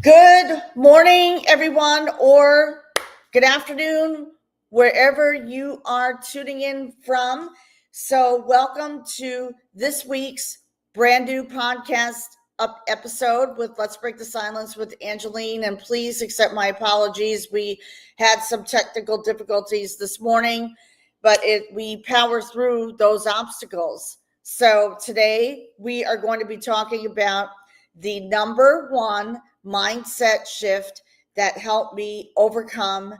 Good morning, everyone, or good afternoon, wherever you are tuning in from. So, welcome to this week's brand new podcast episode with Let's Break the Silence with Angeline. And please accept my apologies. We had some technical difficulties this morning, but we power through those obstacles. So, today we are going to be talking about the number one mindset shift that helped me overcome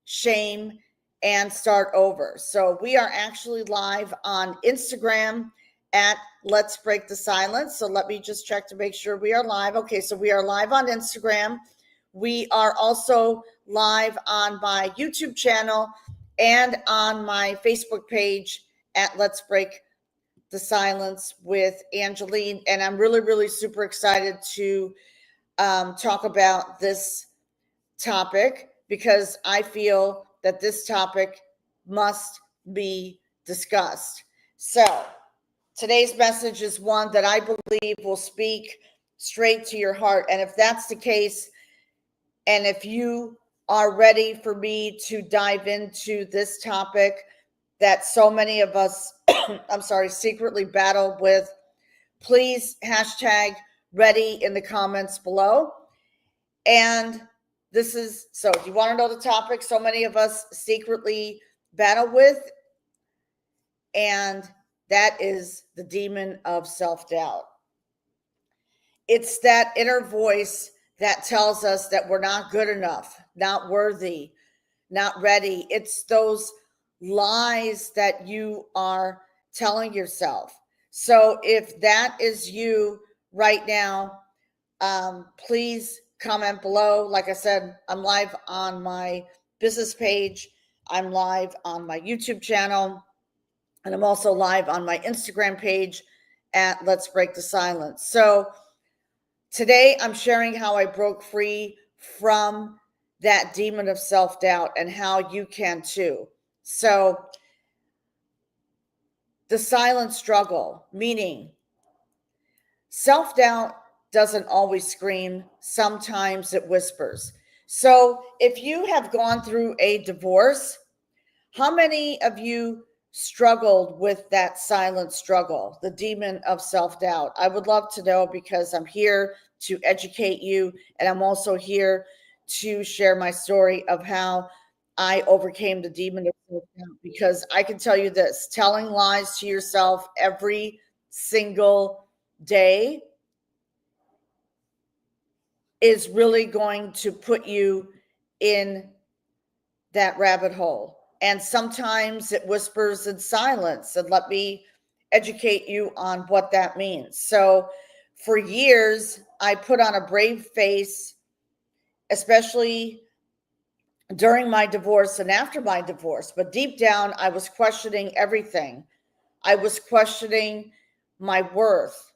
shame and start over. So we are actually live on Instagram at Let's Break the Silence. So let me just check to make sure we are live. Okay, so we are live on Instagram. We are also live on my YouTube channel and on my Facebook page at Let's Break the Silence with Angeline. And I'm really super excited to talk about this topic because I feel that this topic must be discussed. So today's message is one that I believe will speak straight to your heart. And if that's the case, and if you are ready for me to dive into this topic that so many of us, secretly battle with, please hashtag ready in the comments below. And this is, so do you want to know the topic so many of us secretly battle with? And that is the demon of self-doubt. It's that inner voice that tells us that we're not good enough, not worthy, not ready. It's those lies that you are telling yourself. So if that is you right now, please comment below. Like I said, I'm live on my business page. I'm live on my YouTube channel. And I'm also live on my Instagram page at Let's Break the Silence. So today I'm sharing how I broke free from that demon of self-doubt and how you can too. So the silent struggle, meaning self-doubt doesn't always scream. Sometimes it whispers. So if you have gone through a divorce, how many of you struggled with that silent struggle, the demon of self-doubt? I would love to know because I'm here to educate you. And I'm also here to share my story of how I overcame the demon of self-doubt, because I can tell you this, telling lies to yourself every single day is really going to put you in that rabbit hole. And sometimes it whispers in silence. And let me educate you on what that means. So for years, I put on a brave face, especially during my divorce and after my divorce. But deep down, I was questioning everything. I was questioning my worth,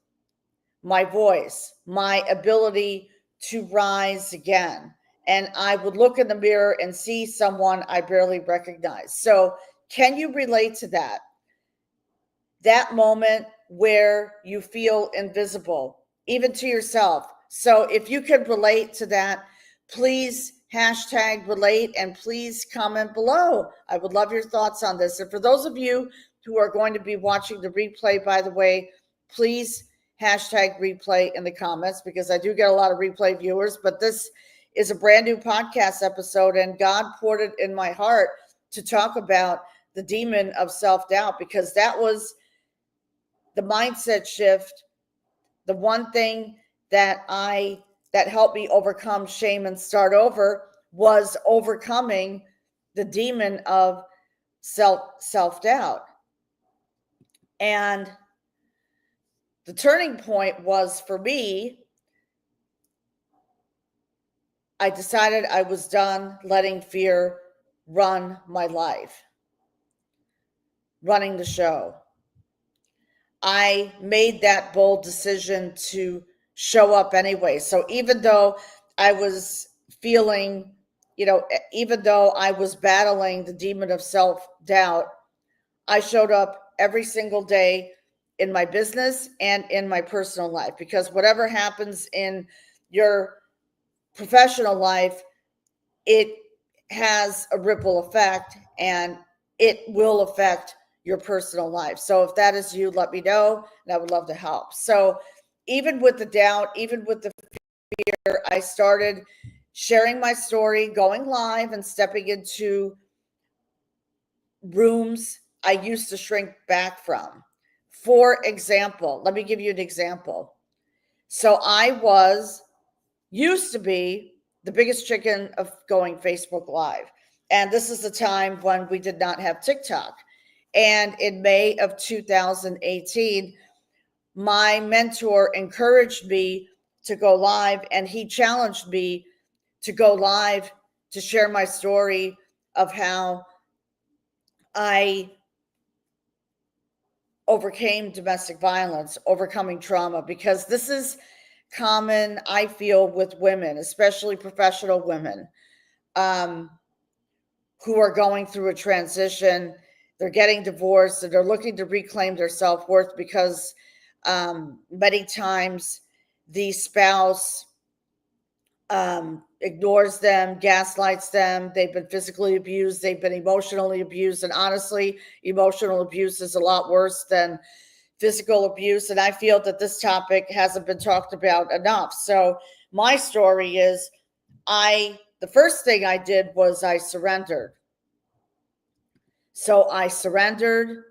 my voice, my ability to rise again. And I would look in the mirror and see someone I barely recognize. So can you relate to that? That moment where you feel invisible, even to yourself. So if you could relate to that, please hashtag relate and please comment below. I would love your thoughts on this. And for those of you who are going to be watching the replay, by the way, please hashtag replay in the comments, because I do get a lot of replay viewers, but this is a brand new podcast episode and God poured it in my heart to talk about the demon of self-doubt, because that was the mindset shift. The one thing that helped me overcome shame and start over was overcoming the demon of self-doubt. And the turning point was, for me, I decided I was done letting fear run my life, running the show. I made that bold decision to show up anyway. So even though I was feeling, even though I was battling the demon of self-doubt, I showed up every single day in my business and in my personal life, because whatever happens in your professional life, it has a ripple effect and it will affect your personal life. So if that is you, let me know and I would love to help. So even with the doubt, even with the fear, I started sharing my story, going live and stepping into rooms I used to shrink back from. For example, let me give you an example. So I used to be the biggest chicken of going Facebook Live. And this is the time when we did not have TikTok. And in May of 2018, my mentor encouraged me to go live, and he challenged me to go live to share my story of how I overcame domestic violence, overcoming trauma, because this is common, I feel, with women, especially professional women, who are going through a transition. They're getting divorced and they're looking to reclaim their self-worth because many times the spouse ignores them, gaslights them. They've been physically abused. They've been emotionally abused. And honestly, emotional abuse is a lot worse than physical abuse. And I feel that this topic hasn't been talked about enough. So my story is the first thing I did was I surrendered. So I surrendered.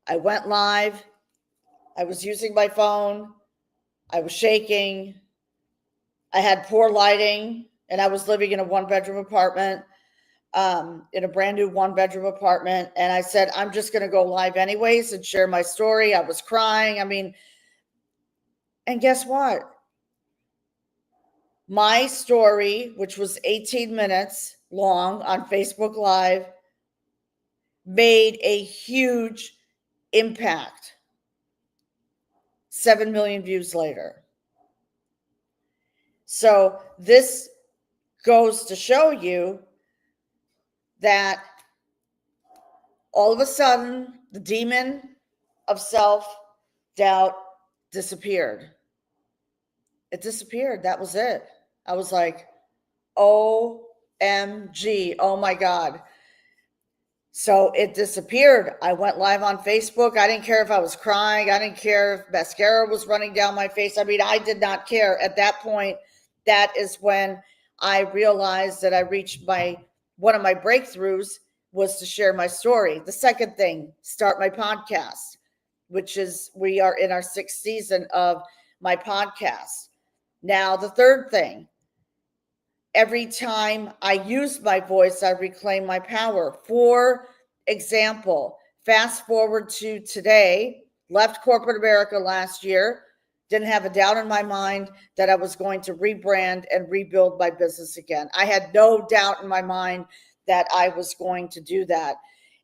I went live. I was using my phone. I was shaking. I had poor lighting, and I was living in a one-bedroom apartment, in a brand new one-bedroom apartment. And I said, I'm just going to go live anyways and share my story. I was crying. I mean, and guess what? My story, which was 18 minutes long on Facebook Live, made a huge impact 7 million views later. So this goes to show you that all of a sudden the demon of self-doubt disappeared. It disappeared. That was it. I was like, OMG, oh my God. So it disappeared. I went live on Facebook. I didn't care if I was crying. I didn't care if mascara was running down my face. I mean, I did not care. At that point, that is when I realized that I reached one of my breakthroughs was to share my story. The second thing, start my podcast, which is, we are in our 6th season of my podcast. Now, the third thing, every time I use my voice, I reclaim my power. For example, fast forward to today, left corporate America last year, didn't have a doubt in my mind that I was going to rebrand and rebuild my business again. I had no doubt in my mind that I was going to do that.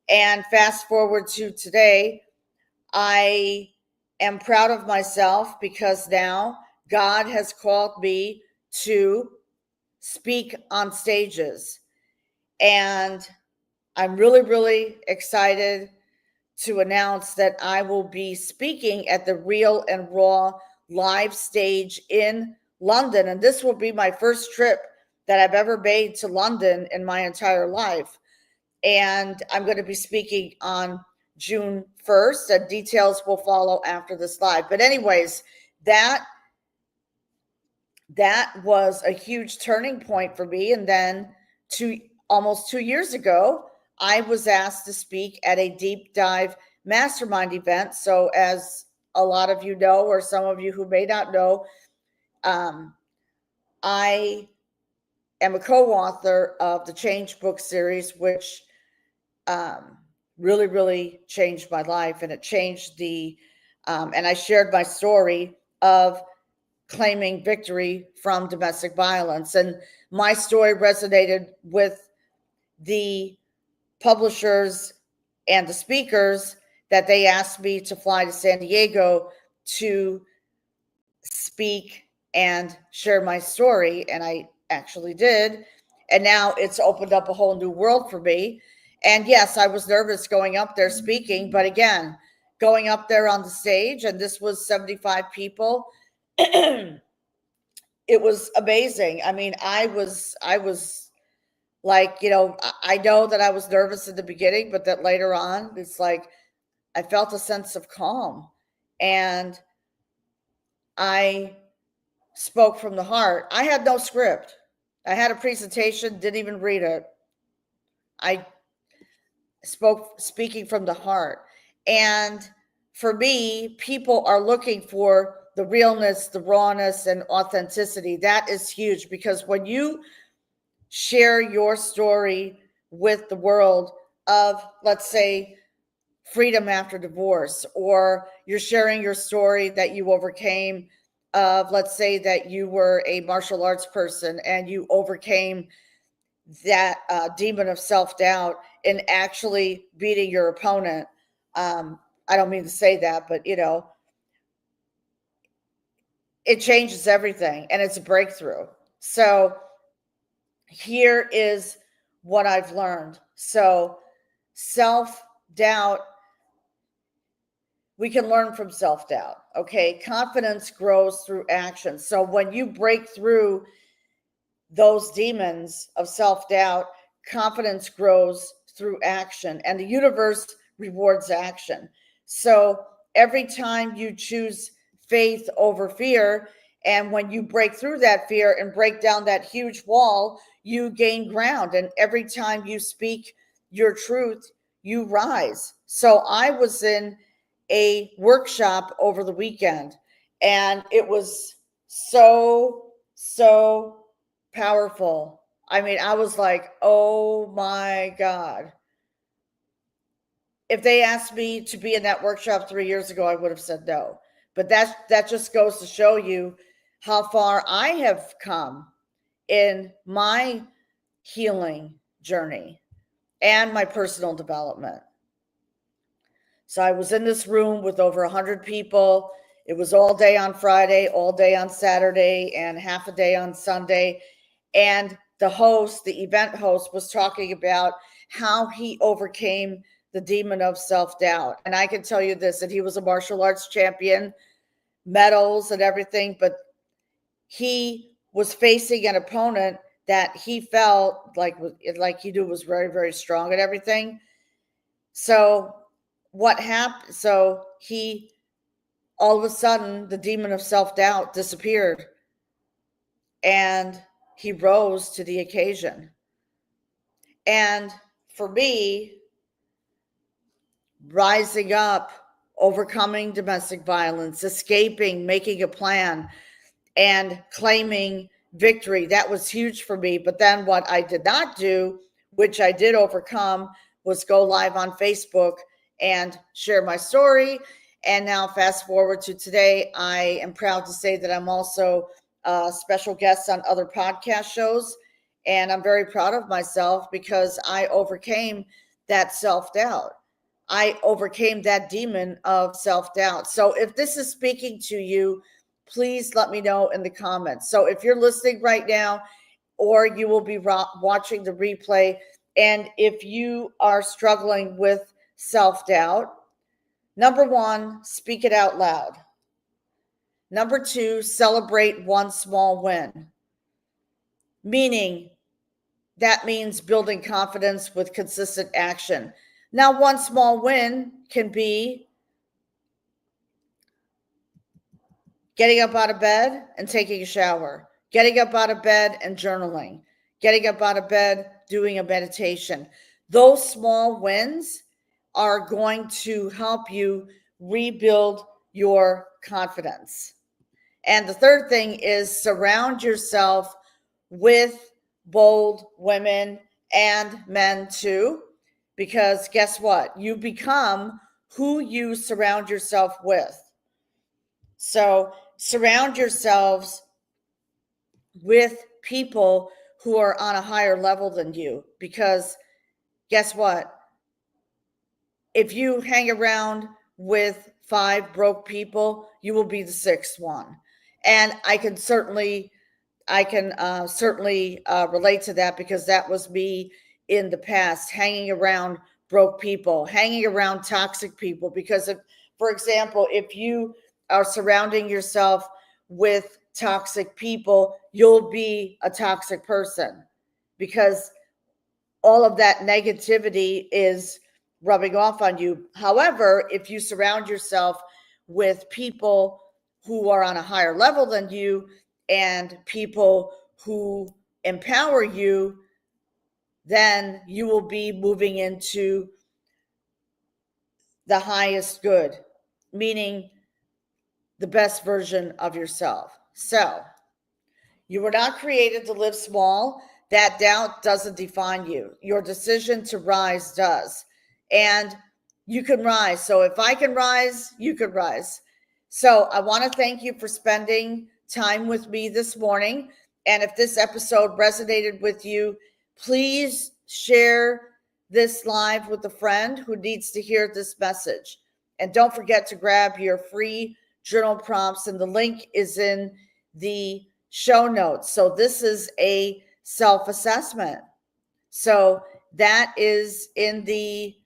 And fast forward to today, I am proud of myself because now God has called me to speak on stages. And I'm really, really excited to announce that I will be speaking at the Real and Raw live stage in London. And this will be my first trip that I've ever made to London in my entire life. And I'm going to be speaking on June 1st, and details will follow after this live. But anyways, that was a huge turning point for me. And then almost 2 years ago, I was asked to speak at a deep dive mastermind event. So as a lot of you know, or some of you who may not know, I am a co-author of the Change book series, which really, really changed my life. And it changed and I shared my story of claiming victory from domestic violence. And my story resonated with the publishers and the speakers that they asked me to fly to San Diego to speak and share my story. And I actually did. And now it's opened up a whole new world for me. And yes, I was nervous going up there speaking, but again, going up there on the stage, and this was 75 people, it was amazing. I mean, I was like, I know that I was nervous in the beginning, but that later on, it's like I felt a sense of calm, and I spoke from the heart. I had no script. I had a presentation, didn't even read it. I speaking from the heart. And for me, people are looking for the realness, the rawness, and authenticity. That is huge, because when you share your story with the world of, let's say, freedom after divorce, or you're sharing your story that you overcame, of, let's say, that you were a martial arts person and you overcame that demon of self-doubt in actually beating your opponent. I don't mean to say that, but it changes everything, and it's a breakthrough. So here is what I've learned. So self-doubt, we can learn from self-doubt. Okay. Confidence grows through action. So when you break through those demons of self-doubt, confidence grows through action, and the universe rewards action. So every time you choose faith over fear, and when you break through that fear and break down that huge wall, you gain ground. And every time you speak your truth, you rise. So I was in a workshop over the weekend, and it was so powerful. I mean, I was like, oh my God. If they asked me to be in that workshop 3 years ago, I would have said no. But that just goes to show you how far I have come in my healing journey and my personal development. So I was in this room with over 100 people. It was all day on Friday, all day on Saturday, and half a day on Sunday. And the event host, was talking about how he overcame the demon of self-doubt. And I can tell you this, that he was a martial arts champion, medals and everything, but he was facing an opponent that he felt like he knew was very, very strong and everything. So what happened? So he, all of a sudden, the demon of self-doubt disappeared, and he rose to the occasion. And for me, rising up, overcoming domestic violence, escaping, making a plan, and claiming victory, that was huge for me. But then what I did not do, which I did overcome, was go live on Facebook and share my story. And now fast forward to today, I am proud to say that I'm also a special guest on other podcast shows. And I'm very proud of myself, because I overcame that self-doubt. I overcame that demon of self-doubt. So if this is speaking to you, please let me know in the comments. So if you're listening right now, or you will be watching the replay, and if you are struggling with self-doubt, number one, speak it out loud. Number two, celebrate one small win. Meaning, that means building confidence with consistent action. Now, one small win can be getting up out of bed and taking a shower, getting up out of bed and journaling, getting up out of bed, doing a meditation. Those small wins are going to help you rebuild your confidence. And the third thing is surround yourself with bold women and men too, because guess what? You become who you surround yourself with. So surround yourselves with people who are on a higher level than you, because guess what? If you hang around with 5 broke people, you will be the 6th one. And I can certainly relate to that, because that was me in the past, hanging around broke people, hanging around toxic people. Because if, for example, if you are surrounding yourself with toxic people, you'll be a toxic person because all of that negativity is rubbing off on you. However, if you surround yourself with people who are on a higher level than you and people who empower you, then you will be moving into the highest good, meaning the best version of yourself. So, you were not created to live small. That doubt doesn't define you. Your decision to rise does. And you can rise. So if I can rise, you can rise. So I want to thank you for spending time with me this morning. And if this episode resonated with you, please share this live with a friend who needs to hear this message. And don't forget to grab your free journal prompts, and the link is in the show notes. So this is a self-assessment. So that is in the,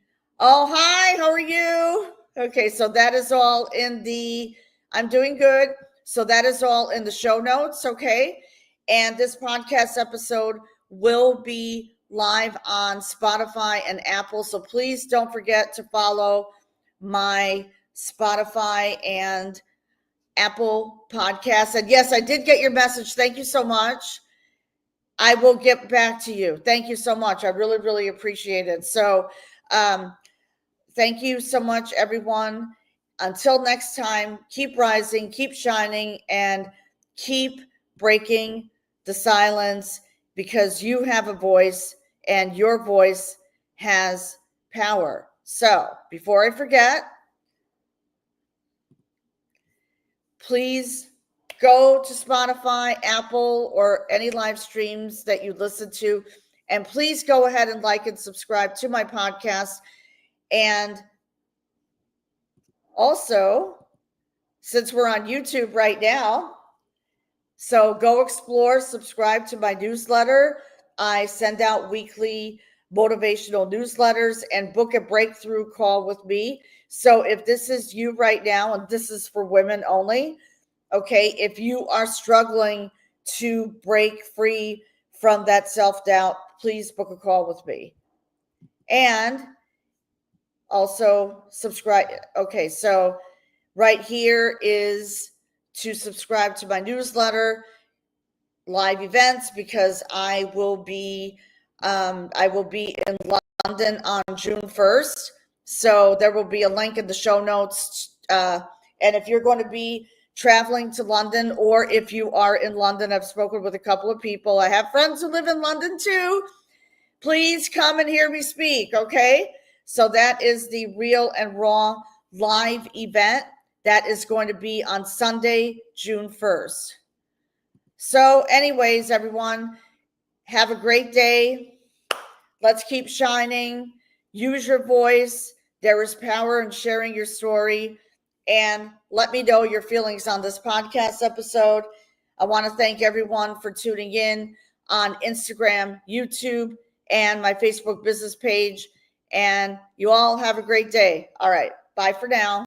oh, hi, how are you? Okay, so that is all in the, I'm doing good. So that is all in the show notes, okay? And this podcast episode will be live on Spotify and Apple. So please don't forget to follow my Spotify and Apple Podcasts. And yes, I did get your message. Thank you so much. I will get back to you. Thank you so much. I really, really appreciate it. So thank you so much, everyone. Until next time, keep rising, keep shining, and keep breaking the silence, because you have a voice and your voice has power. So before I forget, please go to Spotify, Apple, or any live streams that you listen to. And please go ahead and like and subscribe to my podcast. And also, since we're on YouTube right now, so go explore, subscribe to my newsletter. I send out weekly motivational newsletters and book a breakthrough call with me. So if this is you right now, and this is for women only, okay, if you are struggling to break free from that self-doubt, please book a call with me. And also subscribe. Okay, so right here is to subscribe to my newsletter, live events, because I will be in London on June 1st. So there will be a link in the show notes. And if you're going to be traveling to London, or if you are in London, I've spoken with a couple of people. I have friends who live in London too. Please come and hear me speak, okay? So that is the Real and Raw live event that is going to be on Sunday, June 1st. So anyways, everyone, have a great day. Let's keep shining. Use your voice. There is power in sharing your story. And let me know your feelings on this podcast episode. I want to thank everyone for tuning in on Instagram, YouTube, and my Facebook business page. And you all have a great day. All right. Bye for now.